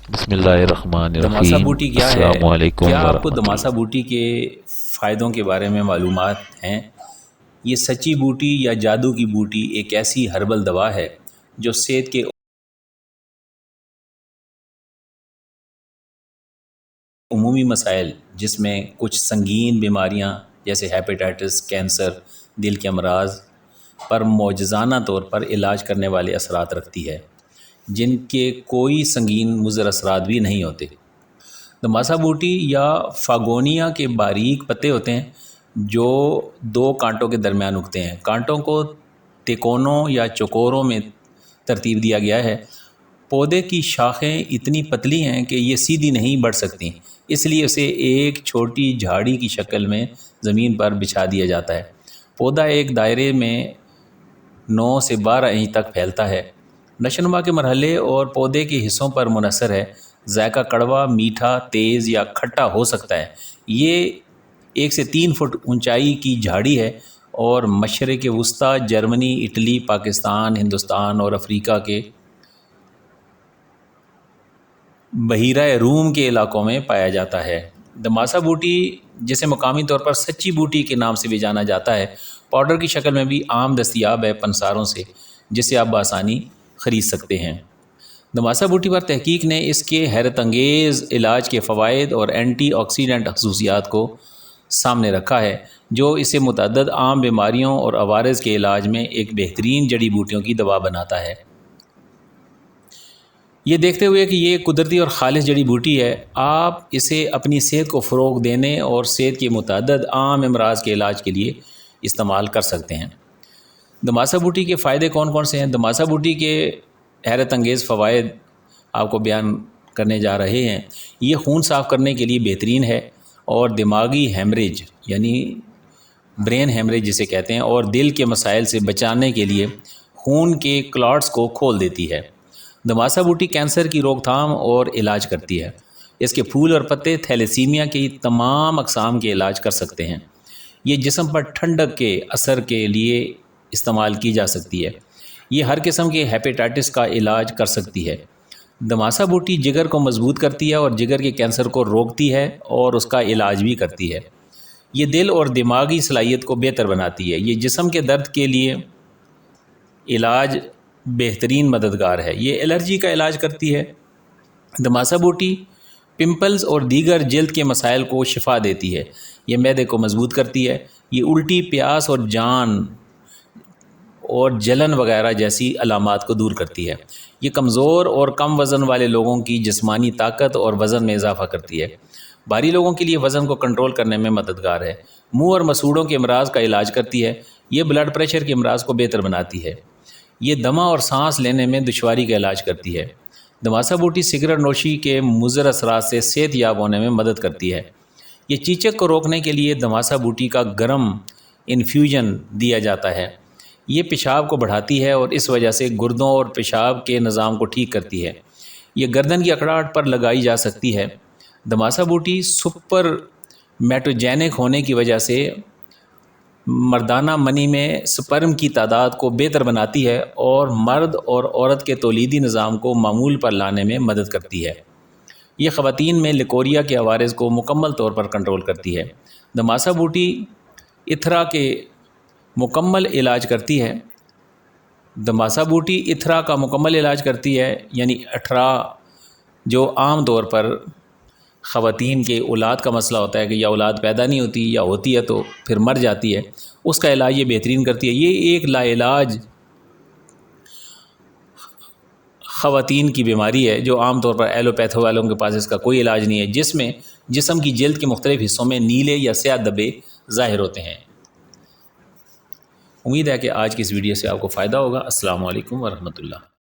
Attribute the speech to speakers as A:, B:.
A: بسم اللہ الرحمن
B: دماسا
A: الرحیم۔
B: بوٹی کیا ہے؟
A: السلام علیکم
B: کیا آپ کو
A: ورحمۃ
B: دماسا
A: اللہ۔
B: بوٹی کے فائدوں کے بارے میں معلومات ہیں؟ یہ سچی بوٹی یا جادو کی بوٹی ایک ایسی ہربل دوا ہے جو صحت کے عمومی مسائل، جس میں کچھ سنگین بیماریاں جیسے ہیپیٹائٹس، کینسر، دل کے امراض پر معجزانہ طور پر علاج کرنے والے اثرات رکھتی ہے، جن کے کوئی سنگین مضر اثرات بھی نہیں ہوتے۔ دماسا بوٹی یا فاگونیا کے باریک پتے ہوتے ہیں جو دو کانٹوں کے درمیان اگتے ہیں۔ کانٹوں کو تکونوں یا چوکوروں میں ترتیب دیا گیا ہے۔ پودے کی شاخیں اتنی پتلی ہیں کہ یہ سیدھی نہیں بڑھ سکتی، اس لیے اسے ایک چھوٹی جھاڑی کی شکل میں زمین پر بچھا دیا جاتا ہے۔ پودا ایک دائرے میں 9 سے 12 انچ تک پھیلتا ہے۔ نشوونما کے مرحلے اور پودے کے حصوں پر منحصر ہے۔ ذائقہ کڑوا، میٹھا، تیز یا کھٹا ہو سکتا ہے۔ یہ 1 سے 3 فٹ اونچائی کی جھاڑی ہے اور مشرق وسطیٰ، جرمنی، اٹلی، پاکستان، ہندوستان اور افریقہ کے بحیرہ روم کے علاقوں میں پایا جاتا ہے۔ دماسا بوٹی، جسے مقامی طور پر سچی بوٹی کے نام سے بھی جانا جاتا ہے، پاؤڈر کی شکل میں بھی عام دستیاب ہے پنساروں سے، جسے آپ بآسانی خرید سکتے ہیں۔ دماسا بوٹی پر تحقیق نے اس کے حیرت انگیز علاج کے فوائد اور اینٹی آکسیڈنٹ خصوصیات کو سامنے رکھا ہے، جو اسے متعدد عام بیماریوں اور عوارض کے علاج میں ایک بہترین جڑی بوٹیوں کی دوا بناتا ہے۔ یہ دیکھتے ہوئے کہ یہ قدرتی اور خالص جڑی بوٹی ہے، آپ اسے اپنی صحت کو فروغ دینے اور صحت کے متعدد عام امراض کے علاج کے لیے استعمال کر سکتے ہیں۔ دماسا بوٹی کے فائدے کون کون سے ہیں؟ دماسا بوٹی کے حیرت انگیز فوائد آپ کو بیان کرنے جا رہے ہیں۔ یہ خون صاف کرنے کے لیے بہترین ہے اور دماغی ہیمریج یعنی برین ہیمریج جسے کہتے ہیں اور دل کے مسائل سے بچانے کے لیے خون کے کلاٹس کو کھول دیتی ہے۔ دماسا بوٹی کینسر کی روک تھام اور علاج کرتی ہے۔ اس کے پھول اور پتے تھیلیسیمیا کی تمام اقسام کے علاج کر سکتے ہیں۔ یہ جسم پر ٹھنڈک کے اثر کے لیے استعمال کی جا سکتی ہے۔ یہ ہر قسم کے ہیپیٹائٹس کا علاج کر سکتی ہے۔ دماسا بوٹی جگر کو مضبوط کرتی ہے اور جگر کے کینسر کو روکتی ہے اور اس کا علاج بھی کرتی ہے۔ یہ دل اور دماغی صلاحیت کو بہتر بناتی ہے۔ یہ جسم کے درد کے لیے علاج بہترین مددگار ہے۔ یہ الرجی کا علاج کرتی ہے۔ دماسا بوٹی پمپلز اور دیگر جلد کے مسائل کو شفا دیتی ہے۔ یہ معدے کو مضبوط کرتی ہے۔ یہ الٹی، پیاس اور جان اور جلن وغیرہ جیسی علامات کو دور کرتی ہے۔ یہ کمزور اور کم وزن والے لوگوں کی جسمانی طاقت اور وزن میں اضافہ کرتی ہے۔ بھاری لوگوں کے لیے وزن کو کنٹرول کرنے میں مددگار ہے۔ منہ اور مسوڑوں کے امراض کا علاج کرتی ہے۔ یہ بلڈ پریشر کے امراض کو بہتر بناتی ہے۔ یہ دمہ اور سانس لینے میں دشواری کا علاج کرتی ہے۔ دماسا بوٹی سگریٹ نوشی کے مضر اثرات سے صحت یاب ہونے میں مدد کرتی ہے۔ یہ چیچک کو روکنے کے لیے دماسا بوٹی کا گرم انفیوژن دیا جاتا ہے۔ یہ پیشاب کو بڑھاتی ہے اور اس وجہ سے گردوں اور پیشاب کے نظام کو ٹھیک کرتی ہے۔ یہ گردن کی اکڑاہٹ پر لگائی جا سکتی ہے۔ دماسا بوٹی سپر میٹوجینک ہونے کی وجہ سے مردانہ منی میں سپرم کی تعداد کو بہتر بناتی ہے اور مرد اور عورت کے تولیدی نظام کو معمول پر لانے میں مدد کرتی ہے۔ یہ خواتین میں لیکوریا کے عوارض کو مکمل طور پر کنٹرول کرتی ہے۔ دماسا بوٹی اتھرا کے مکمل علاج کرتی ہے۔ دماسا بوٹی اتھرا کا مکمل علاج کرتی ہے، یعنی اٹھرا جو عام طور پر خواتین کے اولاد کا مسئلہ ہوتا ہے کہ یا اولاد پیدا نہیں ہوتی یا ہوتی ہے تو پھر مر جاتی ہے، اس کا علاج یہ بہترین کرتی ہے۔ یہ ایک لا علاج خواتین کی بیماری ہے جو عام طور پر ایلوپیتھو والوں کے پاس اس کا کوئی علاج نہیں ہے، جس میں جسم کی جلد کے مختلف حصوں میں نیلے یا سیاہ دھبے ظاہر ہوتے ہیں۔ امید ہے کہ آج کی اس ویڈیو سے آپ کو فائدہ ہوگا۔ السلام علیکم ورحمۃ اللہ۔